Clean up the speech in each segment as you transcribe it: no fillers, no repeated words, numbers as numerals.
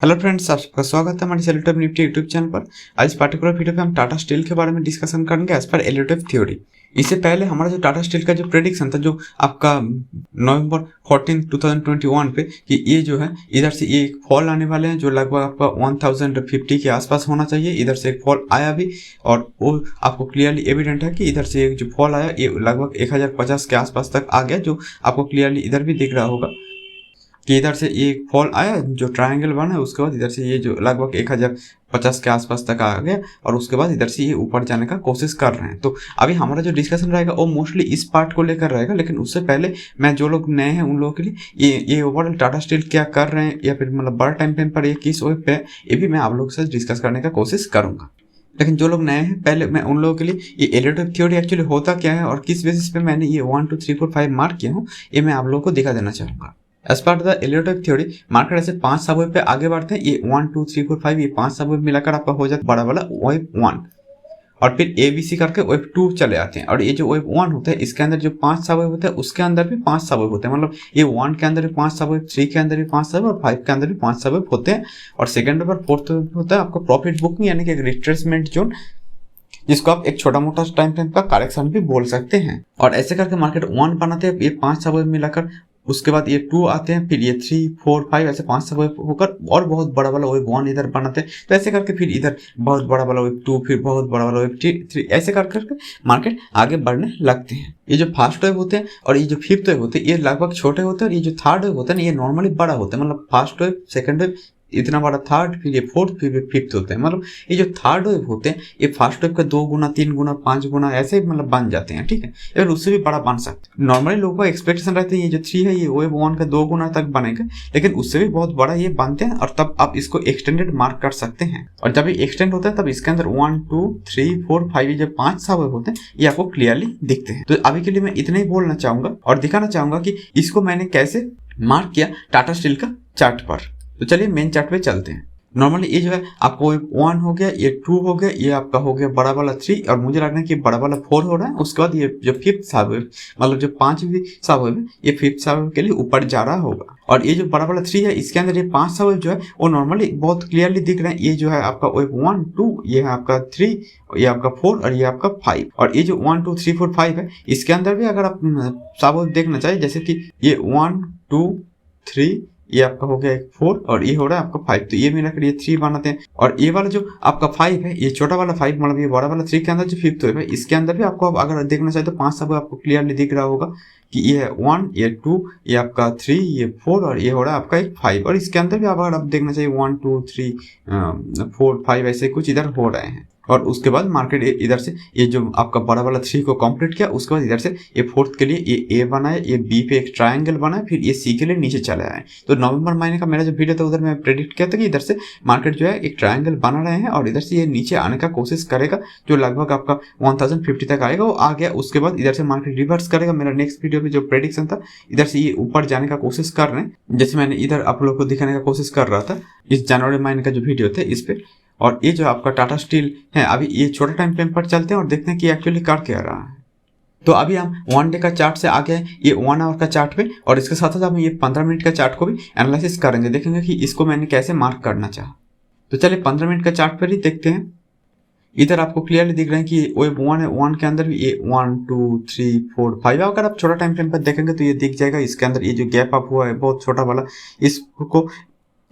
Hello friends, आपका स्वागत है हमारे सेल्यूटिव निफ्टी यूट्यूब चैनल पर। आज इस पार्टिकुलर वीडियो पे हम टाटा स्टील के बारे में डिस्कशन करेंगे एज पर एलियोटिव थ्योरी। इससे पहले हमारा जो टाटा स्टील का जो प्रेडिक्शन था, जो आपका नवंबर 14 2021 पे, कि ये जो है इधर से ये एक फॉल आने वाले हैं जो लगभग आपका 1050 के आसपास होना चाहिए। इधर से एक फॉल आया भी और वो आपको क्लियरली एविडेंट है कि इधर से एक जो फॉल आया ये लगभग 1050 के आसपास तक आ गया, जो आपको क्लियरली इधर भी दिख रहा होगा कि इधर से ये फॉल आया जो ट्रायंगल बना है। उसके बाद इधर से ये जो लगभग 1050 के आसपास तक आ गया और उसके बाद इधर से ये ऊपर जाने का कोशिश कर रहे हैं। तो अभी हमारा जो डिस्कशन रहेगा वो मोस्टली इस पार्ट को लेकर रहेगा, लेकिन उससे पहले मैं जो लोग नए हैं उन लोगों के लिए ये ओवरऑल टाटा स्टील क्या कर रहे हैं या फिर मतलब बड़ा टाइम फ्रेम पर ये किस वेब पे, ये भी मैं आप लोगों से डिस्कस करने का कोशिश करूंगा। लेकिन जो लोग नए हैं, पहले मैं उन लोगों के लिए ये एलियोटिव थ्योरी एक्चुअली होता क्या है और किस बेसिस पे मैंने ये 1 2 3 4 5 मार्क किया हूँ, ये मैं आप लोगों को दिखा देना चाहूंगा। As part the Elliott wave theory, market ऐसे 5 सबवेव पे आगे बढ़ते हैं। ये 1 2 3 4 5 ये 5 सबवेव मिलाकर आपका हो जाता है बड़ा वाला वेव 1, और फिर ABC करके वेव 2 चले आते हैं। और ये जो वेव 1 होता है इसके अंदर जो 5 सबवेव होते हैं उसके अंदर भी 5 सबवेव होते हैं। मतलब ये 1 के अंदर भी 5 सबवेव, 3 के अंदर भी 5 सबवेव और 5 के अंदर भी 5 सबवेव होते हैं। और सेकंड नंबर फोर्थ होता है आपका प्रॉफिट बुकिंग, यानी कि एक रिट्रेसमेंट जोन, जिसको आप एक छोटा मोटा टाइम फ्रेम का करेक्शन भी बोल सकते हैं। और ऐसे करके मार्केट 1 बनाते हैं, ये 5 सबवेव मिलाकर। उसके बाद ये 2 आते हैं, फिर ये 3 4 5 ऐसे 5 सबवेव होकर और बहुत बड़ा वाला वेव 1 इधर बनाते हैं। तो ऐसे करके फिर इधर बहुत बड़ा वाला वेव 2, फिर बहुत बड़ा वाला वेव 3, ऐसे करके मार्केट आगे बढ़ने लगते हैं। ये जो फर्स्ट वेव होते हैं और ये जो फिफ्थ वेव होते हैं ये लगभग छोटे होते हैं, और ये जो थर्ड वेव होता है ना ये नॉर्मली बड़ा होता है। मतलब फर्स्ट वेव, सेकंड वेव इतना बड़ा, थर्ड, फिर ये फोर्थ, फिर ये फिफ्थ होते हैं। मतलब ये जो थर्ड वेव होते हैं ये फर्स्ट वेव का 2 गुना, 3 गुना, 5 गुना ऐसे मतलब बन जाते हैं, ठीक है। या फिर उससे भी बड़ा बन सकते हैं। नॉर्मली लोगों का एक्सपेक्टेशन रहता है ये जो 3 है ये वेव 1 का 2 गुना तक बनेगा, लेकिन उससे भी बहुत बड़ा ये बनते हैं। और तब आप इसको एक्सटेंडेड मार्क कर सकते हैं। और जब ये एक्सटेंड होता है तब इसके अंदर 1 2 3 4 5 ये जो 5 सबवेव होते हैं ये आपको क्लियरली दिखते हैं। तो अभी के लिए मैं इतना ही बोलना चाहूंगा और दिखाना चाहूंगा कि इसको मैंने कैसे मार्क किया टाटा स्टील का चार्ट पर। तो चलिए मेन चार्ट पे चलते हैं। नॉर्मली ये जो है आपको 1 हो गया, ये 2 हो गया, ये आपका हो गया बड़ा वाला 3, और मुझे लगता है कि बड़ा वाला 4 हो रहा है। उसके बाद ये जो फिफ्थ सबवेव, मतलब जो 5वीं सबवेव है ये फिफ्थ सबवेव के लिए ऊपर जा रहा होगा। और ये जो बड़ा वाला 3 है इसके अंदर ये 5 सबवेव जो है वो नॉर्मली बहुत क्लियरली दिख रहे हैं। ये जो है आपका वेव 1 2, ये है आपका 3, ये आपका 4 और ये आपका 5। और ये जो 1 2 3 4 5 है इसके अंदर भी अगर आप सबवेव देखना चाहिए, जैसे कि ये 1 2 3, ये आपका हो गया एक 4 और ये हो रहा है आपका 5, तो ये मिलाकर ये 3 बनाते हैं। और ये वाला जो आपका 5 है, ये छोटा वाला 5 मतलब ये बड़ा वाला 3 के अंदर जो फिफ्थ वेव है इसके अंदर भी आपको अगर देखना चाहे तो 5 सब आपको क्लियरली दिख रहा होगा कि ये है 1, ये 2, ये आपका 3, ये 4 और ये हो रहा है आपका एक 5। और इसके अंदर भी अगर आप देखना चाहिए 1 2 3 4 5 ऐसे कुछ इधर हो रहे हैं। और उसके बाद मार्केट इधर से ये जो आपका बड़ा वाला 3 को कंप्लीट किया, उसके बाद इधर से ये फोर्थ के लिए ये A बनाए, ये B पे एक ट्रायंगल बनाए, फिर ये C के लिए नीचे चले आए। तो नवंबर महीने का मेरा जो वीडियो था उधर मैं प्रेडिक्ट किया था कि इधर से मार्केट जो है एक ट्रायंगल बना रहे हैं और इधर से ये नीचे आने का कोशिश करेगा, जो लगभग आपका 1050 तक आएगा। वो आ गया, उसके बाद इधर से मार्केट रिवर्स करेगा। मेरा नेक्स्ट वीडियो में जो प्रेडिक्शन था इधर से ये ऊपर जाने का कोशिश कर रहे हैं, जैसे मैंने इधर आप लोग को दिखाने का कोशिश कर रहा था इस जनवरी महीने का जो वीडियो था इस पे। और ये जो आपका टाटा स्टील है, अभी ये छोटा टाइम फ्रेम पर चलते हैं और देखते हैं कि एक्चुअली कर क्या रहा है। तो अभी हम 1 डे का चार्ट से आ गए ये 1 आवर का चार्ट पे, और इसके साथ साथ हम ये 15 मिनट का चार्ट को भी एनालिसिस करेंगे, देखेंगे कि इसको मैंने कैसे मार्क करना चाहा। तो चलिए 15 मिनट का चार्ट पर ही देखते हैं। इधर आपको क्लियरली दिख रहा है कि वेव 1 है, 1 के अंदर भी ये 1 2 3 4 5। अगर आप छोटा टाइम फ्रेम पर देखेंगे तो ये दिख जाएगा। इसके अंदर ये जो गैप अप हुआ है बहुत छोटा वाला, इसको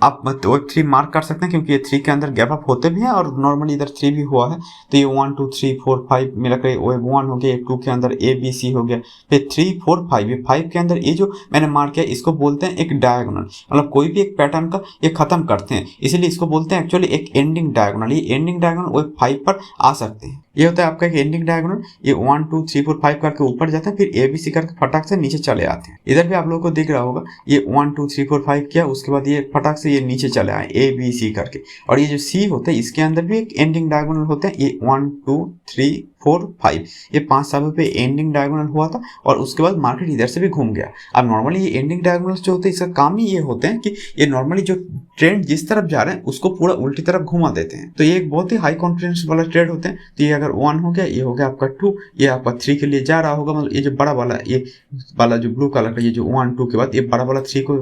आप वेब 3 मार्क कर सकते हैं, क्योंकि ये 3 के अंदर गैप अप होते भी हैं और नॉर्मली इधर 3 भी हुआ है। तो ये 1 2 3 4 5 मिलाकर वेब 1 हो गया, 2 के अंदर ABC हो गया, फिर 3 4 5, ये 5 के अंदर ये जो मैंने मार्क किया इसको बोलते हैं एक डायगोनल। मतलब कोई भी एक पैटर्न का ये खत्म करते हैं, इसीलिए इसको बोलते हैं एक्चुअली एक एंडिंग डायगोनल। ये एंडिंग डायगोनल वेब 5 पर आ सकते हैं। ये होता है आपका एक एंडिंग डायगोनल। ये 1 2 3 4 5 करके ऊपर जाते हैं, फिर ABC करके फटाक से नीचे चले आते हैं। इधर भी आप लोगों को दिख रहा होगा ये 1 2 3 4 5 किया, उसके बाद ये फटाक से ये नीचे चले आए ABC करके। और ये जो C होता है इसके अंदर भी एक एंडिंग डायगोनल होता है। ये 1 2 3 4 5 ये 5 सबवेव पे एंडिंग डायगोनल हुआ था, और उसके बाद मार्केट इधर से भी घूम गया। अब नॉर्मली ये एंडिंग डायगोनल्स जो होते हैं इसका काम ही ये होते हैं कि ये नॉर्मली जो ट्रेंड जिस तरफ जा रहे हैं उसको पूरा उल्टी तरफ घुमा देते हैं। तो ये एक बहुत ही हाई कॉन्फिडेंस वाला ट्रेड होते हैं। तो ये अगर 1 हो गया, ये हो गया आपका 2, ये आपका 3 के लिए जा रहा होगा। मतलब ये जो बड़ा वाला, ये वाला जो ब्लू कलर का, ये जो 1 2 के बाद ये बड़ा वाला 3 को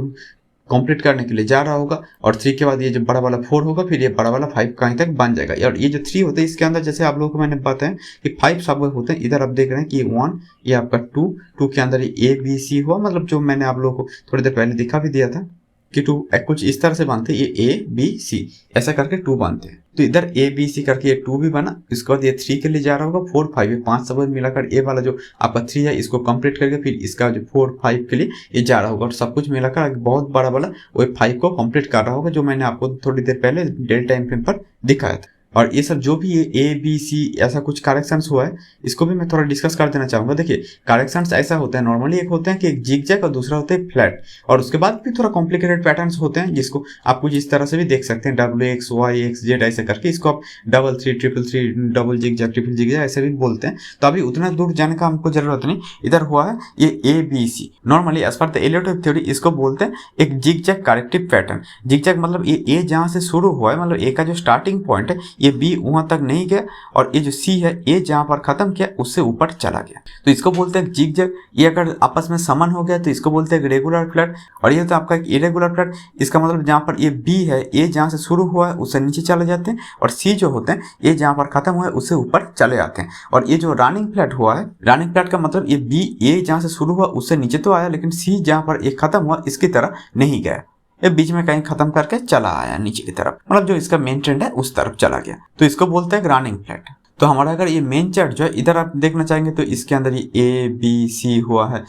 कंप्लीट करने के लिए जा रहा होगा, और 3 के बाद ये जो बड़ा वाला 4 होगा, फिर ये बड़ा वाला 5 कहीं तक बन जाएगा। और ये जो 3 होता है इसके अंदर जैसे आप लोगों को मैंने बताया कि 5 सब होते हैं। इधर आप देख रहे हैं कि 1, ये आपका 2 के अंदर ये ABC हुआ, मतलब जो मैंने आप लोगों को थोड़ी देर पहले दिखा भी दिया था कि 2 कुछ इस तरह से बनते हैं, ये ABC ऐसा करके 2 बनते हैं। तो इधर ABC करके ये 2 भी बना, इसके बाद ये 3 के लिए जा रहा होगा, 4 5 ये 5 सब मिलाकर ये वाला जो आपका 3 है इसको कंप्लीट करके फिर इसका जो 4 5 के लिए ये जा रहा होगा, और सब कुछ मिलाकर एक बहुत बड़ा वाला वो 5 को कंप्लीट कर रहा होगा, जो मैंने आपको थोड़ी देर पहले डेल्टा टाइम फ्रेम पर दिखाया था। और ये सब जो भी ये ABC ऐसा कुछ करेक्शंस हुआ है, इसको भी मैं थोड़ा डिस्कस कर देना चाहूँगा। देखिए करेक्शंस ऐसा होता है, नॉर्मली एक होते हैं कि एक जिगजैग और दूसरा होता है फ्लैट, और उसके बाद भी थोड़ा कॉम्प्लिकेटेड पैटर्न्स होते हैं जिसको आप कुछ इस तरह से भी देख सकते हैं, WX Y X Z ऐसे करके, इसको आप 3 3 3 3 डबल जिगजैग ट्रिपल जिगजैग ऐसे भी बोलते हैं। तो अभी उतना दूर जाने का हमको जरूरत नहीं, इधर हुआ है ये ABC। Normally as per the Elliott wave theory इसको बोलते हैं एक जिगजैग करेक्टिव पैटर्न। जिगजैग मतलब ये A जहाँ से शुरू हुआ है, मतलब A का जो स्टार्टिंग पॉइंट है ये B वहां तक नहीं गया, और ये जो C है ये जहां पर खत्म किया उससे ऊपर चला गया, तो इसको बोलते हैं जिगजैग। ये अगर आपस में समन हो गया तो इसको बोलते हैं रेगुलर फ्लैट, और ये तो आपका इरेगुलर फ्लैट। इसका मतलब जहां पर ये B है ये जहां से शुरू हुआ है उससे नीचे चले जाते हैं, और C जो होते हैं ये जहां पर खत्म हुआ है उससे ऊपर चले जाते हैं। और ये जो रनिंग फ्लैट हुआ है, रनिंग फ्लैट का मतलब ये B ये जहां से शुरू हुआ उससे नीचे तो आया, लेकिन C जहां पर ये खत्म हुआ इसकी तरह नहीं गया, ये बीच में कहीं खत्म करके चला आया नीचे की तरफ, मतलब जो इसका मेन ट्रेंड है उस तरफ चला गया, तो इसको बोलते हैं रनिंग फ्लैट। तो हमारा अगर ये मेन चार्ट जो है इधर आप देखना चाहेंगे तो इसके अंदर ये ABC हुआ है,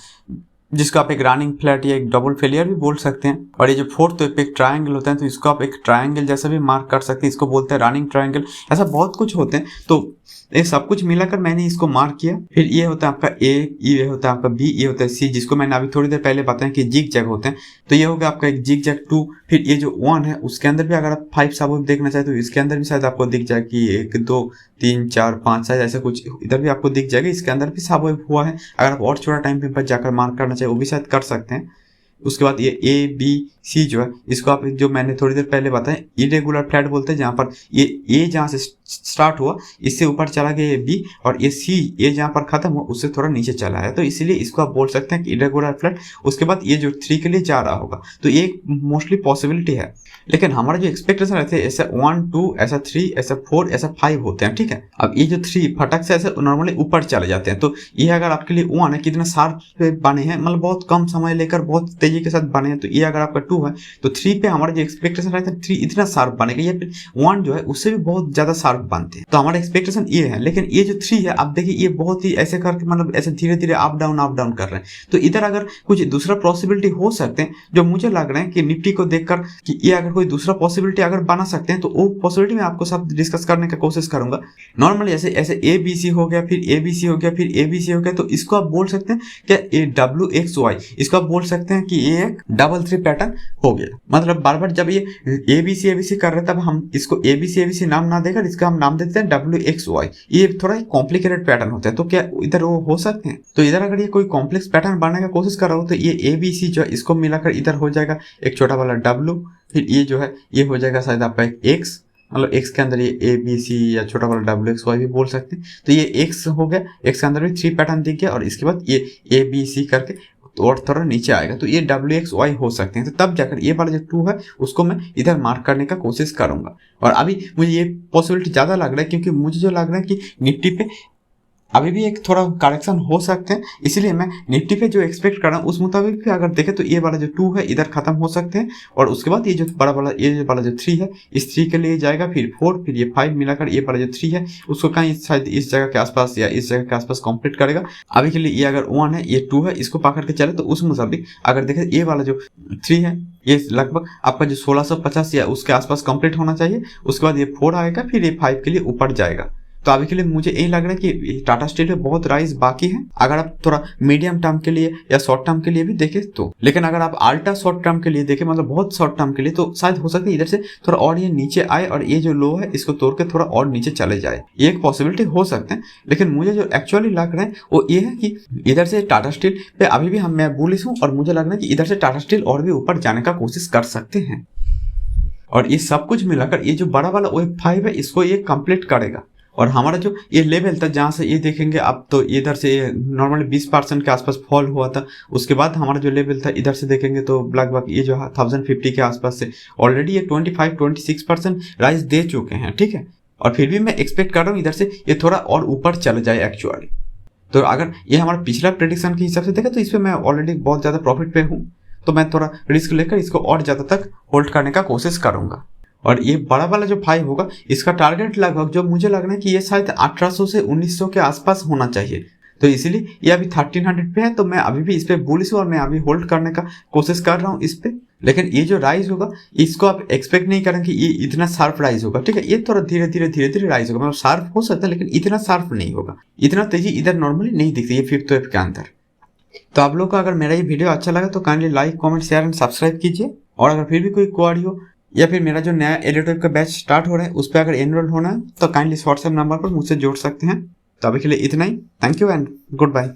जिसको आप एक रनिंग फ्लैट या एक डबल फेलियर भी बोल सकते हैं। और ये जो फोर्थ तो एक ट्रायंगल होता है, तो इसको आप एक ट्रायंगल जैसा भी मार्क कर सकते हैं, इसको बोलते हैं रनिंग ट्रायंगल। ऐसा बहुत कुछ होते हैं, तो ये सब कुछ मिलाकर मैंने इसको मार्क किया। फिर ये होता है आपका A, ये होता है आपका B, ये होता है C, जिसको मैंने अभी थोड़ी देर पहले बताया कि जिगजैग होते हैं। तो ये हो गया आपका एक जिगजैग 2। फिर ये जो 1 है उसके अंदर भी अगर आप 5 सब देखना चाहे तो इसके अंदर भी शायद आपको दिख जाए कि 1 2 3 4 5 शायद ऐसा कुछ इधर भी आपको दिख जाएगा, इसके अंदर भी सब हुआ है। अगर आप और छोटा टाइम पर जाकर मार्क करना चाहे वो भी शायद कर सकते हैं। उसके बाद ये ABC जो है इसको आप जो मैंने थोड़ी देर पहले बताया इरेगुलर फ्लैट बोलते हैं, जहाँ पर ये A जहाँ से स्टार्ट हुआ इससे ऊपर चला गया ये B, और ये C ये जहाँ पर खत्म हुआ उससे थोड़ा नीचे चला है, तो इसीलिए इसको आप बोल सकते हैं कि इरेगुलर फ्लैट। उसके बाद ये जो 3 के लिए जा रहा होगा, तो ये मोस्टली पॉसिबिलिटी है, लेकिन हमारा जो एक्सपेक्टेशन रहते हैं ऐसा 1 2 ऐसा 3 ऐसा 4 ऐसा 5 होते हैं, ठीक है। अब ये जो 3 फटक से ऐसे नॉर्मली ऊपर चले जाते हैं, तो ये अगर आपके लिए 1 है कितना शार्प बने हैं, मतलब बहुत कम समय लेकर बहुत तेजी के साथ बने हैं, तो ये अगर आपका 2 है तो 3 पे हमारा जो एक्सपेक्टेशन रहता है 3 इतना शार्प बनेगा, या फिर 1 जो है उससे भी बहुत ज्यादा शार्प बनते हैं, तो हमारा एक्सपेक्टेशन ये है। लेकिन ये जो 3 है आप देखिए ये बहुत ही ऐसे करके मतलब ऐसे धीरे धीरे अप डाउन कर रहे हैं, तो इधर अगर कुछ दूसरा पॉसिबिलिटी हो सकते हैं, जो मुझे लग रहा है कि निफ्टी को देखकर कि ये अगर कोई दूसरा पॉसिबिलिटी अगर बना सकते हैं, तो वो पॉसिबिलिटी मैं आपको सब डिस्कस करने का कोशिश करूंगा। नॉर्मली ऐसे ऐसे ABC हो गया, फिर ABC हो गया, फिर ABC हो गया, तो इसको आप बोल सकते हैं क्या ये WXY, इसको आप बोल सकते हैं कि ये एक डबल 3 पैटर्न हो गया। मतलब बार बार जब ये ABC कर रहे हैं तब हम इसको ABC नाम ना देकर इसका हम नाम देते हैं WXY, ये थोड़ा कॉम्प्लिकेटेड पैटर्न होता है, तो क्या इधर वो हो सकते हैं। तो इधर अगर ये कोई कॉम्प्लेक्स पैटर्न बनाने का कोशिश कर रहा हो तो ये ABC जो है इसको मिलाकर इधर हो जाएगा एक छोटा वाला W, फिर ये जो है ये हो जाएगा शायद आपका एक X, मतलब X के अंदर ये ABC या छोटा वाला WXY भी बोल सकते हैं। तो ये X हो गया, X के अंदर भी 3 पैटर्न दिख गया, और इसके बाद ये ABC करके और थोड़ा नीचे आएगा, तो ये WXY हो सकते हैं। तो तब जाकर ये वाला जो 2 है उसको मैं इधर मार्क करने का कोशिश करूंगा। और अभी मुझे ये पॉसिबिलिटी ज़्यादा लग रहा है, क्योंकि मुझे जो लग रहा है कि निफ्टी पे अभी भी एक थोड़ा करेक्शन हो सकते हैं, इसीलिए मैं निफ्टी पे जो एक्सपेक्ट कर रहा हूँ उस मुताबिक भी अगर देखें तो ये वाला जो 2 है इधर खत्म हो सकते हैं, और उसके बाद ये जो बड़ा वाला ये वाला जो 3 है इस 3 के लिए जाएगा, फिर 4, फिर ये 5 मिलाकर ये वाला जो 3 है उसको कहीं शायद इस जगह के आसपास या इस जगह के आसपास कंप्लीट करेगा। अभी के लिए ये अगर 1 है ये 2 है इसको पकड़ के चले, तो उस मुताबिक अगर देखें ये वाला जो 3 है ये लगभग आपका जो 1650 या उसके आसपास कंप्लीट होना चाहिए। उसके बाद ये 4 आएगा, फिर ये 5 के लिए ऊपर जाएगा। तो अभी के लिए मुझे यही लग रहा है कि टाटा स्टील में बहुत राइज बाकी है, अगर आप थोड़ा मीडियम टर्म के लिए या शॉर्ट टर्म के लिए भी देखें तो। लेकिन अगर आप अल्ट्रा शॉर्ट टर्म के लिए देखें, मतलब बहुत शॉर्ट टर्म के लिए, तो शायद हो सकता है इधर से थोड़ा और ये नीचे आए और ये जो लो है इसको तोड़ के थोड़ा और नीचे चले जाए, ये एक पॉसिबिलिटी हो सकते हैं। लेकिन मुझे जो एक्चुअली लग रहा है वो ये है कि इधर से टाटा स्टील पे अभी भी मैं बुलिश हूँ, और मुझे लग रहा है कि इधर से टाटा स्टील और भी ऊपर जाने का कोशिश कर सकते हैं। और ये सब कुछ मिलाकर ये जो बड़ा वाला वेव 5 है इसको ये कंप्लीट करेगा, और हमारा जो ये लेवल था जहाँ से ये देखेंगे आप, तो इधर से नॉर्मली 20% के आसपास फॉल हुआ था। उसके बाद हमारा जो लेवल था इधर से देखेंगे तो लगभग ये जो 1050 के आसपास से ऑलरेडी ये 25-26% राइज दे चुके हैं, ठीक है। और फिर भी मैं एक्सपेक्ट कर रहा हूँ इधर से ये थोड़ा और ऊपर चले जाए एक्चुअली। तो अगर ये हमारा पिछला प्रेडिक्शन के हिसाब से देखा तो इसमें मैं ऑलरेडी बहुत ज़्यादा प्रॉफिट पे हूँ, तो मैं थोड़ा रिस्क लेकर इसको और ज़्यादा तक होल्ड करने का कोशिश करूँगा। और ये बड़ा वाला जो 5 होगा इसका टारगेट लगभग जो मुझे लग रहा है कि ये शायद 1800 से 1900 के आसपास होना चाहिए। तो इसीलिए ये अभी 1300 पे है, तो मैं अभी भी इस पे बुलिश हूँ और मैं अभी होल्ड करने का कोशिश कर रहा हूँ इस पे। लेकिन ये जो राइज होगा इसको आप एक्सपेक्ट नहीं करें कि ये इतना शार्प राइज होगा, ठीक है। ये थोड़ा धीरे धीरे राइज होगा, मतलब शार्प हो सकता है लेकिन इतना शार्प नहीं होगा। इतना तेजी इधर नॉर्मली नहीं दिखती है 5th वेव के अंदर। तो आप लोग को अगर मेरा ये वीडियो अच्छा लगा तो kindly like, comment, share and subscribe कीजिए। और अगर फिर भी कोई क्वेरी हो या फिर मेरा जो नया एलिट का बैच स्टार्ट हो रहा है उस पर अगर एनरोल होना है तो काइंडली व्हाट्सएप नंबर पर मुझसे जोड़ सकते हैं। तो अभी के लिए इतना ही। Thank you and good bye.